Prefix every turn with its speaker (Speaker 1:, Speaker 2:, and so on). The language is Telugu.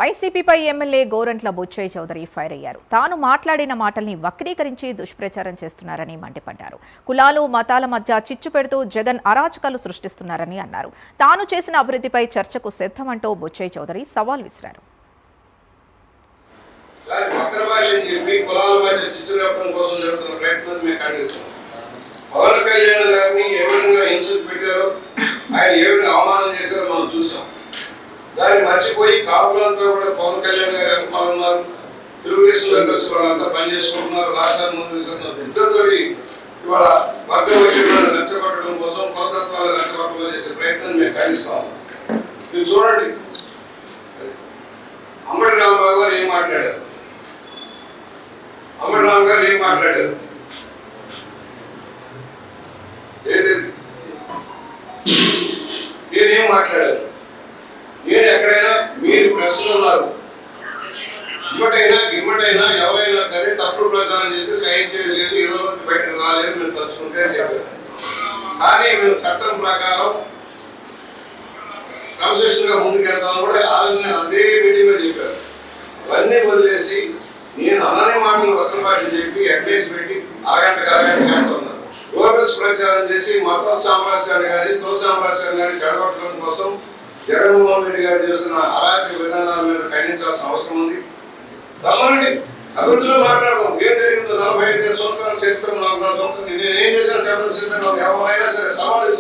Speaker 1: వైసీపీపై ఎమ్మెల్యే గోరంట్ల బుచ్చయ్య చౌదరి ఫైర్ అయ్యారు. తాను మాట్లాడిన మాటల్ని వక్రీకరించి దుష్ప్రచారం చేస్తున్నారని మండిపడ్డారు. కులాలు మతాల మధ్య చిచ్చు పెడుతూ జగన్ అరాచకాలు సృష్టిస్తున్నారని అన్నారు. తాను చేసిన అభివృద్ధిపై చర్చకు సిద్ధమంటూ బుచ్చయ్య చౌదరి సవాల్ విసిరారు.
Speaker 2: పవన్ కళ్యాణ్ గారిని ఏ విధంగా హింసకు పెట్టారో, ఆయన ఏ విధంగా అవమానం చేశారో మనం చూసాం. దాన్ని మర్చిపోయి కాపులంతా కూడా పవన్ కళ్యాణ్ గారు వెనకాల ఉన్నారు, తెలుగుదేశంలో కలిసి వాళ్ళంతా పనిచేసుకుంటున్నారు, రాష్ట్రాన్ని ముందు తీసుకుంటున్నారు. యుద్ధతో ఇవాళ వర్గ విషయంలో రెచ్చగొట్టడం కోసం, కొలతత్వాలు రెచ్చగొట్టడం చేసే ప్రయత్నం మేము ఖండిస్తాం. మీరు చూడండి, అంబటి రాంబాబు గారు ఏం మాట్లాడారు, అంబటి రామ్ గారు ఏం మాట్లాడారు, నేనేం మాట్లాడాను? నేను ఎక్కడైనా మీరు ప్రశ్నలు ఉన్నారు, ఇమ్మటైనా ఎవరైనా సరే తప్పుడు ప్రచారం చేసి సహించేది లేదు, ఇళ్ళలోకి బయటకు రాలేదు, మేము తలుచుకుంటే చెప్పారు. కానీ మేము చట్టం ప్రకారం కన్సెషన్ గా ముందుకెళ్తామని కూడా ఆలోచన అదే మీటింగ్ లో చెప్పారు. అవన్నీ వదిలేసి నేను అనని మాటలు వక్రభాషలు చెప్పి అడ్వైజ్ పెట్టి అరగంట చేస్తున్నారు. గోబెల్స్ ప్రచారం చేసి మత సామ్రాజ్యాన్ని కానీ తో సామ్రాజ్యాన్ని కానీ చెడగొట్టడం కోసం జగన్మోహన్ రెడ్డి గారు చేస్తున్న అరాచక విధానాల మీద ఖండించాల్సిన అవసరం ఉంది. రమ్మనండి, అభివృద్ధిలో మాట్లాడదాం. ఏం జరిగిందో 45 సంవత్సరాల చరిత్ర, 44 సంవత్సరాలు నేను ఏం చేశాను చెప్పడం సిద్ధంగా ఎవరైనా సరే సవాల్